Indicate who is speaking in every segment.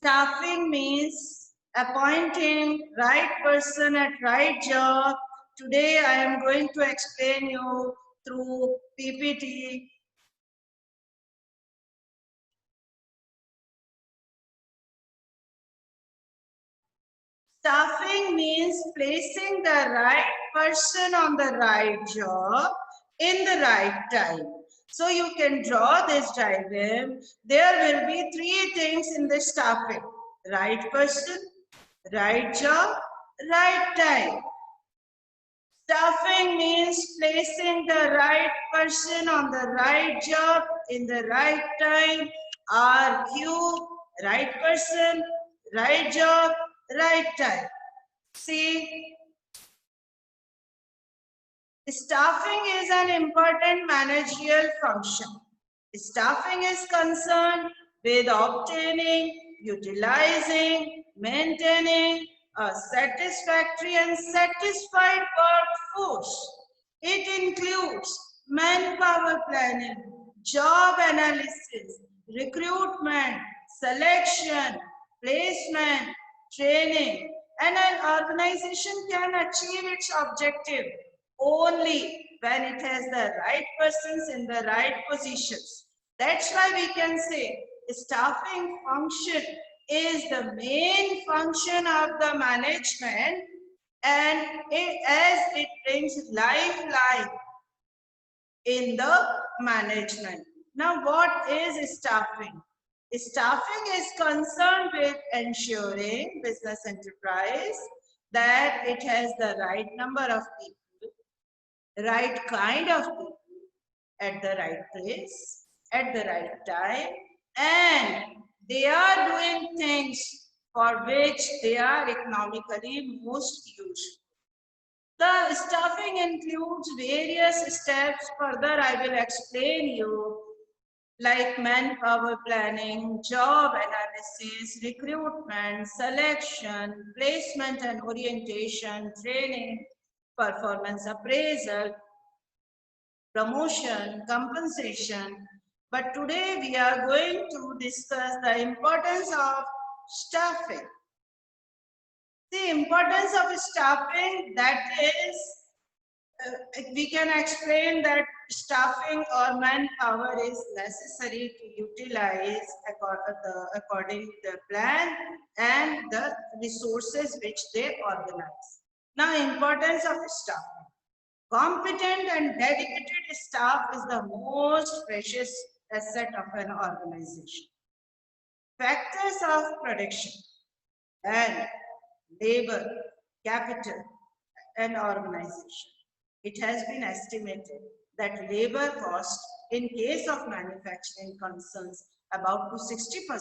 Speaker 1: Staffing means appointing right person at right job. Today I am going to explain you through PPT. Staffing means placing the right person on the right job in the right time. So you can draw this diagram. There will be three things in the staffing: right person, right job, right time. Staffing means placing the right person on the right job in the right time. RQ, right person, right job, right time. See, staffing is an important managerial function. Staffing is concerned with obtaining, utilizing, maintaining a satisfactory and satisfied workforce. It includes manpower planning, job analysis, recruitment, selection, placement, training, and an organization can achieve its objective only when it has the right persons in the right positions. That's why we can say staffing function is the main function of the management, and as it brings lifeline in the management. Now, what is staffing? Staffing is concerned with ensuring business enterprise that it has the right number of people, right kind of people at the right place, at the right time, and they are doing things for which they are economically most used. The staffing includes various steps. Further, I will explain you, like manpower planning, job analysis, recruitment, selection, placement and orientation, training, performance appraisal, promotion, compensation. But today we are going to discuss the importance of staffing. The importance of staffing, that is, we can explain that staffing or manpower is necessary to utilize according to the plan and the resources which they organize. Now, importance of staffing. Competent and dedicated staff is the most precious asset of an organization. Factors of production and labor, capital, and organization. It has been estimated that labor cost in case of manufacturing concerns about to 60%.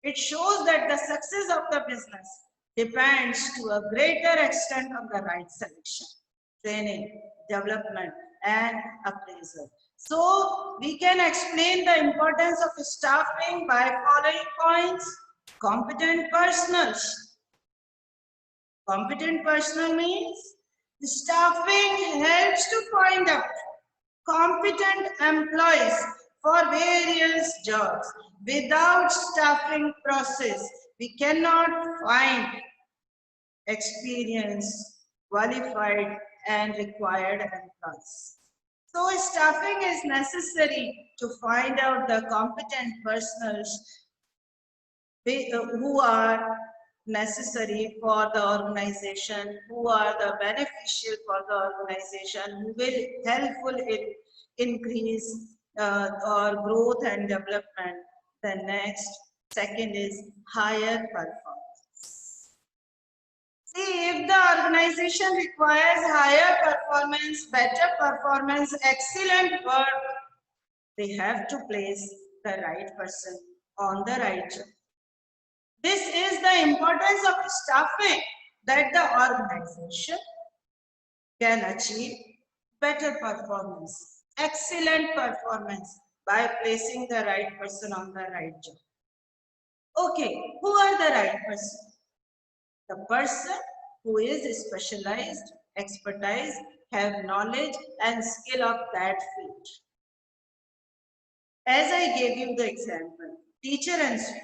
Speaker 1: It shows that the success of the business depends to a greater extent on the right selection, training, development, and appraisal. So we can explain the importance of staffing by following points. Competent personnel. Competent personnel means staffing helps to find out competent employees for various jobs. Without staffing process, we cannot find experienced, qualified, and required employees. So staffing is necessary to find out the competent personnel who are necessary for the organization, who are the beneficial for the organization, who will helpful in increase or growth and development. The next, second is higher performance. See, if the organization requires higher performance, better performance, excellent work, they have to place the right person on the right job. This is the importance of staffing, that the organization can achieve better performance, excellent performance by placing the right person on the right job. Okay, who are the right person? The person who is specialized, expertise, have knowledge and skill of that field. As I gave you the example, teacher and student.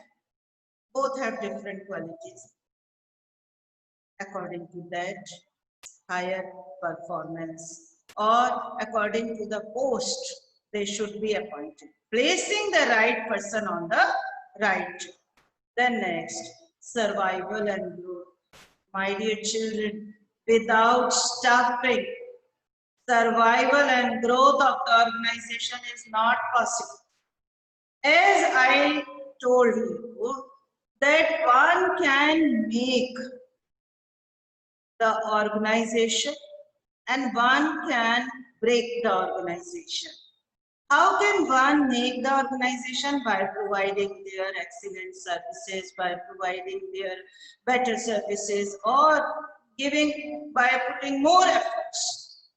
Speaker 1: Both have different qualities. According to that, higher performance, or according to the post they should be appointed. Placing the right person on the right job. Then next, survival and growth. My dear children, without staffing, survival and growth of the organization is not possible. As I told you, that one can make the organization and one can break the organization. How can one make the organization? By providing their excellent services, by providing their better services, or by putting more efforts.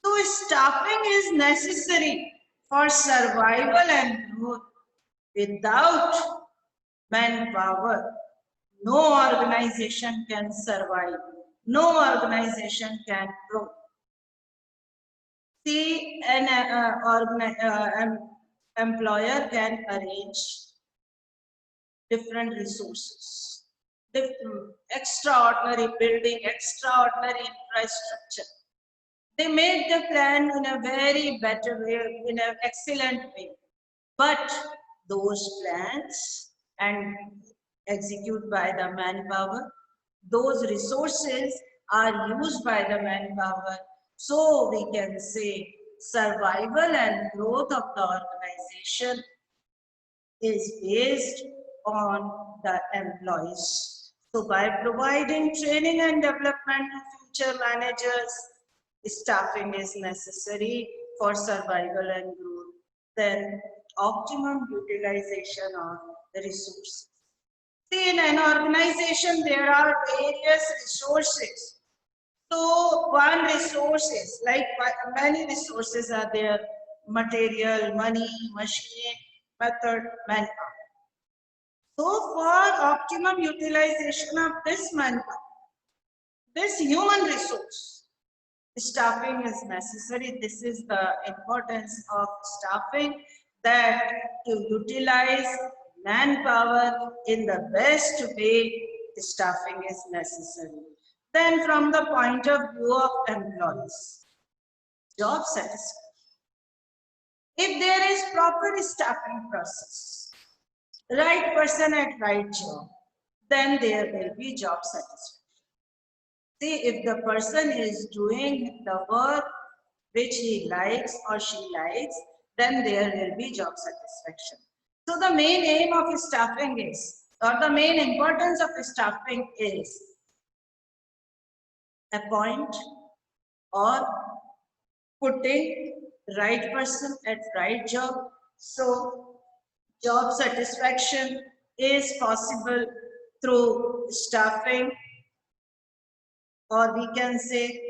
Speaker 1: So staffing is necessary for survival and growth. Without manpower, no organization can survive. No organization can grow. See, an employer can arrange different resources, extraordinary building, extraordinary infrastructure. They make the plan in a very better way, in an excellent way. But those plans and executed by the manpower, those resources are used by the manpower. So we can say survival and growth of the organization is based on the employees. So by providing training and development to future managers, staffing is necessary for survival and growth. Then optimum utilization of the resources. See, in an organization, there are various resources. So one resource is like many resources are there: material, money, machine, method, manpower. So for optimum utilization of this manpower, this human resource, staffing is necessary. This is the importance of staffing, that to utilize manpower in the best way, staffing is necessary. Then from the point of view of employees, job satisfaction. If there is proper staffing process, right person at right job, then there will be job satisfaction. See, if the person is doing the work which he likes or she likes, then there will be job satisfaction. So the main aim of staffing is, or the main importance of staffing is, appoint or putting right person at right job. So job satisfaction is possible through staffing, or we can say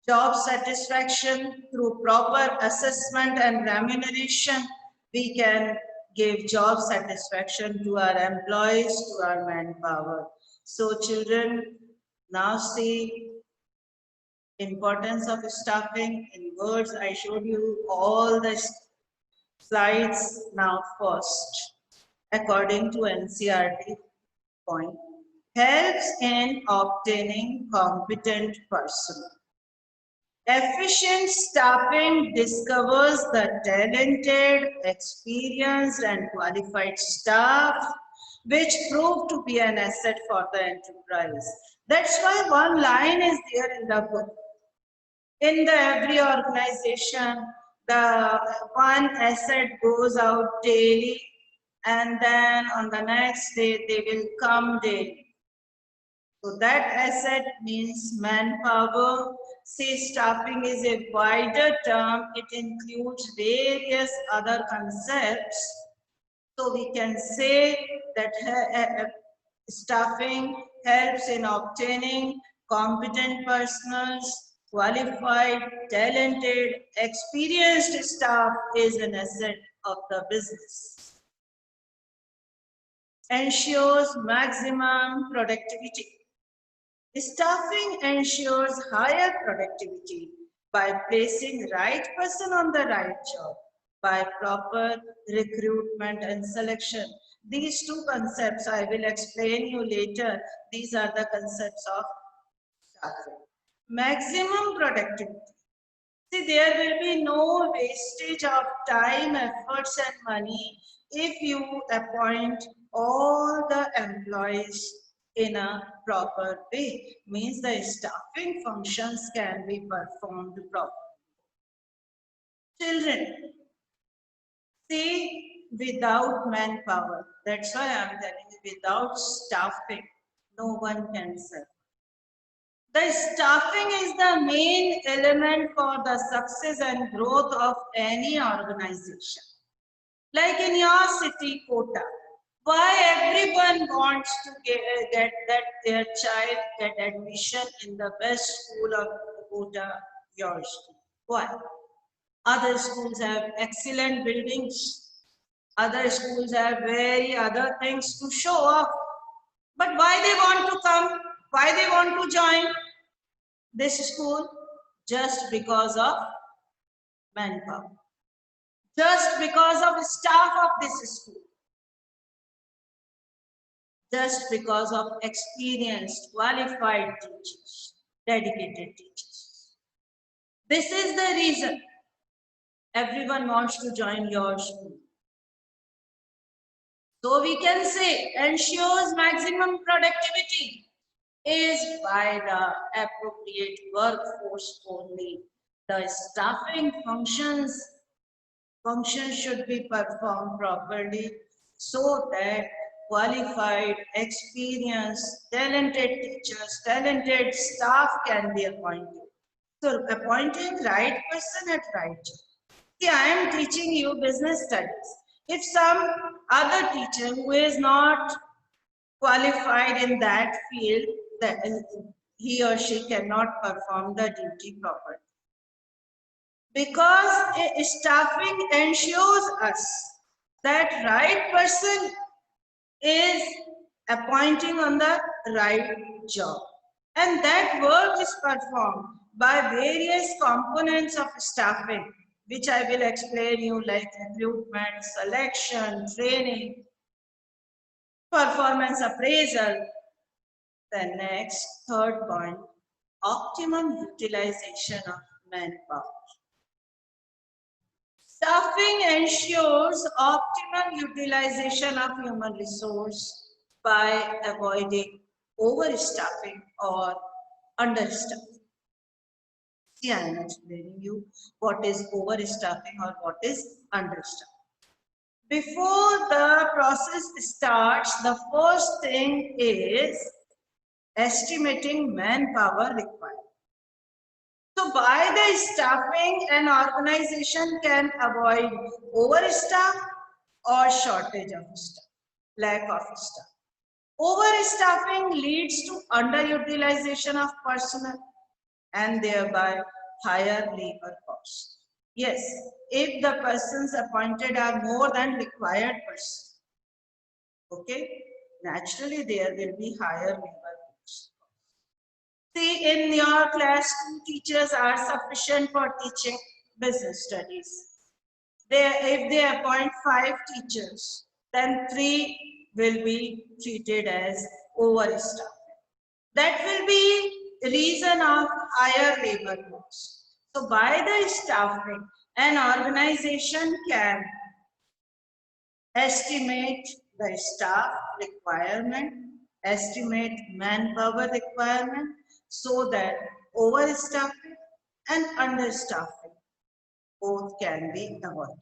Speaker 1: job satisfaction through proper assessment and remuneration. We can give job satisfaction to our employees, to our manpower. So children, now see importance of staffing. In words, I showed you all the slides. Now first, according to NCERT point, helps in obtaining competent personnel. Efficient staffing discovers the talented, experienced and qualified staff which prove to be an asset for the enterprise. That's why one line is there in the book. In every organization, the one asset goes out daily and then on the next day they will come daily. So that asset means manpower. See, staffing is a wider term. It includes various other concepts. So we can say that staffing helps in obtaining competent personnel, qualified, talented, experienced staff is an asset of the business. Ensures maximum productivity. Staffing ensures higher productivity by placing right person on the right job, by proper recruitment and selection. These two concepts I will explain you later. These are the concepts of staffing. Maximum productivity. See, there will be no wastage of time, efforts and money if you appoint all the employees in a proper way. Means the staffing functions can be performed properly. Children, see, without manpower, that's why I'm telling you, without staffing, no one can serve. The staffing is the main element for the success and growth of any organization. Like in your city, Kota, why everyone wants to get that their child get admission in the best school of Kota, your school. Why? Other schools have excellent buildings. Other schools have very other things to show off. But why they want to come? Why they want to join this school? Just because of manpower. Just because of staff of this school. Just because of experienced, qualified teachers, dedicated teachers. This is the reason everyone wants to join your school. So we can say ensures maximum productivity is by the appropriate workforce only. The staffing functions should be performed properly so that qualified, experienced, talented teachers, talented staff can be appointed. So appointing right person at right job. See, I am teaching you business studies. If some other teacher who is not qualified in that field, that he or she cannot perform the duty properly. Because staffing ensures us that right person is appointing on the right job. And that work is performed by various components of staffing, which I will explain you like recruitment, selection, training, performance appraisal. The next, third point, optimum utilization of manpower. Staffing ensures optimum utilization of human resource by avoiding overstaffing or understaffing. See, I am explaining you what is overstaffing or what is understaffing. Before the process starts, the first thing is estimating manpower required. So by the staffing, an organization can avoid overstaff or shortage of staff, lack of staff. Overstaffing leads to underutilization of personnel and thereby higher labor costs. Yes, if the persons appointed are more than required person, okay, naturally there will be higher labor costs. See, in your class, 2 teachers are sufficient for teaching business studies. If they appoint 5 teachers, then 3 will be treated as overstaffing. That will be reason of higher labor costs. So by the staffing, an organization can estimate the staff requirement, estimate manpower requirement, so that overstaffing and understaffing both can be avoided.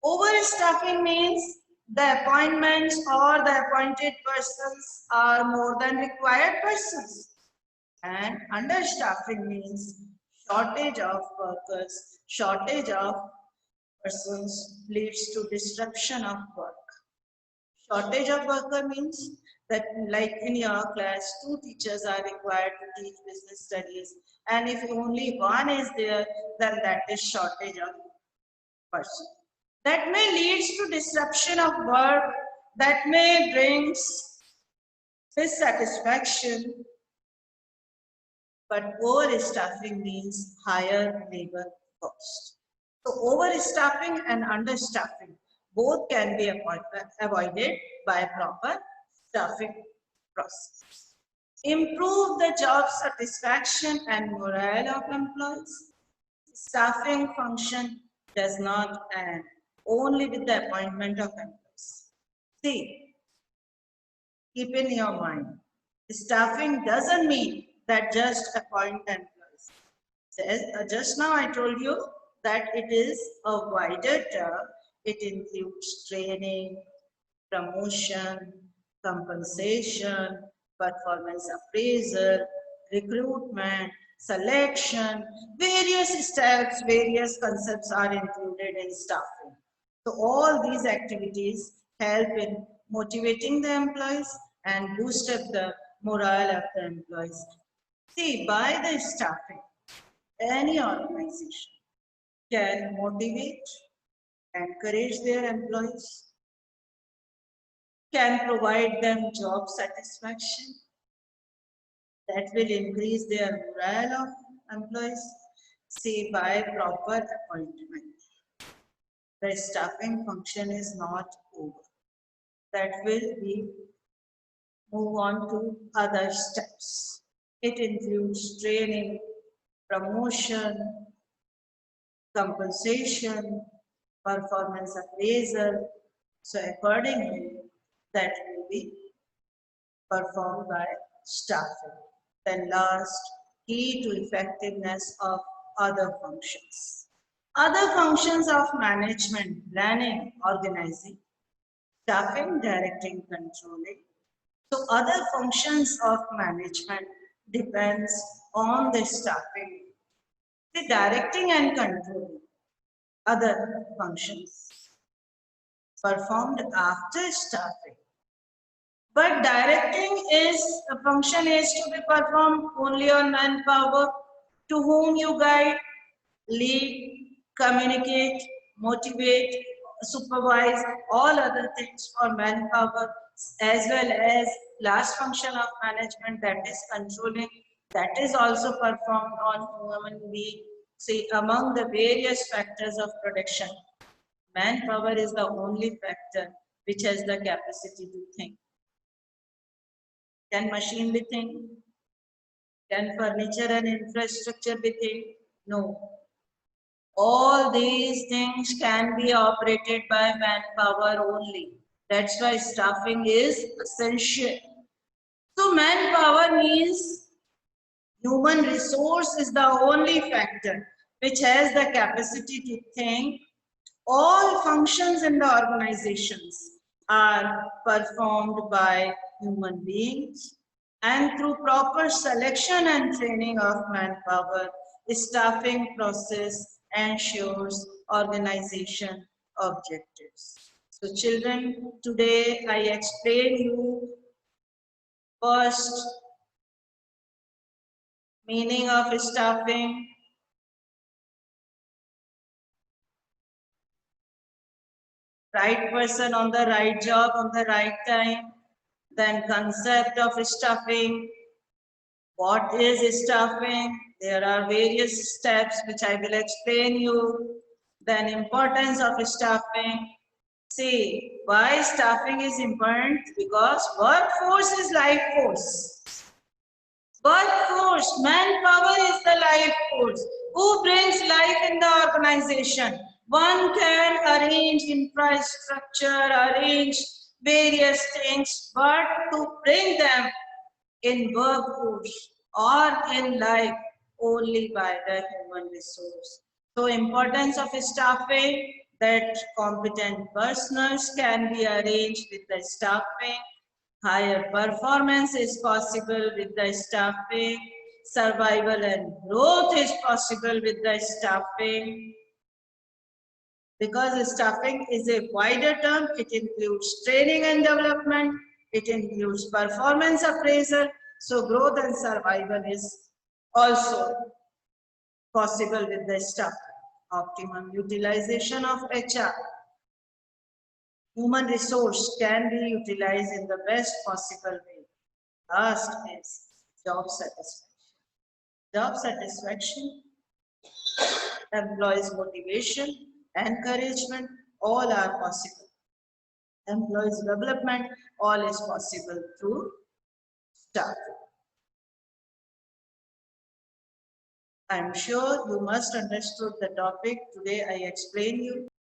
Speaker 1: Overstaffing means the appointments or the appointed persons are more than required persons. And understaffing means shortage of workers, shortage of persons leads to disruption of work. Shortage of worker means that like in your class, 2 teachers are required to teach business studies. And if only one is there, then that is shortage of person. That may lead to disruption of work, that may bring dissatisfaction, but overstaffing means higher labor cost. So overstaffing and understaffing both can be avoided by proper staffing process. Improve the job satisfaction and morale of employees. Staffing function does not end only with the appointment of employees. See, keep in your mind, staffing doesn't mean that just appoint employees. Just now I told you that it is a wider term. It includes training, promotion, compensation, performance appraisal, recruitment, selection, various steps, various concepts are included in staffing. So all these activities help in motivating the employees and boost up the morale of the employees. See, by the staffing, any organization can motivate, encourage their employees, can provide them job satisfaction that will increase their morale of employees, say by proper appointment. The staffing function is not over. That will be move on to other steps. It includes training, promotion, compensation, performance appraisal. So accordingly, that will be performed by staffing. Then last, key to effectiveness of other functions. Other functions of management, planning, organizing, staffing, directing, controlling. So other functions of management depends on the staffing. The directing and controlling other functions performed after staffing. But directing is a function is to be performed only on manpower, to whom you guide, lead, communicate, motivate, supervise, all other things for manpower, as well as last function of management, that is controlling, that is also performed on human being. See, among the various factors of production, manpower is the only factor which has the capacity to think. Can machine be think? Can furniture and infrastructure be think? No. All these things can be operated by manpower only. That's why staffing is essential. So manpower means human resource is the only factor which has the capacity to think. All functions in the organizations are performed by human beings, and through proper selection and training of manpower, staffing process ensures organization objectives. So children, today I explain you first meaning of staffing, right person on the right job on the right time, then concept of staffing. What is staffing? There are various steps which I will explain you. Then importance of staffing. See, why staffing is important? Because workforce is life force. Workforce, manpower is the life force. Who brings life in the organization? One can arrange infrastructure, arrange various things, but to bring them in workforce or in life only by the human resource. So importance of staffing, that competent personnel can be arranged with the staffing. Higher performance is possible with the staffing. Survival and growth is possible with the staffing. Because staffing is a wider term, it includes training and development, it includes performance appraisal, so growth and survival is also possible with the staff. Optimum utilization of HR. Human resource can be utilized in the best possible way. Last is job satisfaction. job satisfaction, employees' motivation, encouragement, all are possible. Employees' development, all is possible through staff. I am sure you must understood the topic. Today I explain you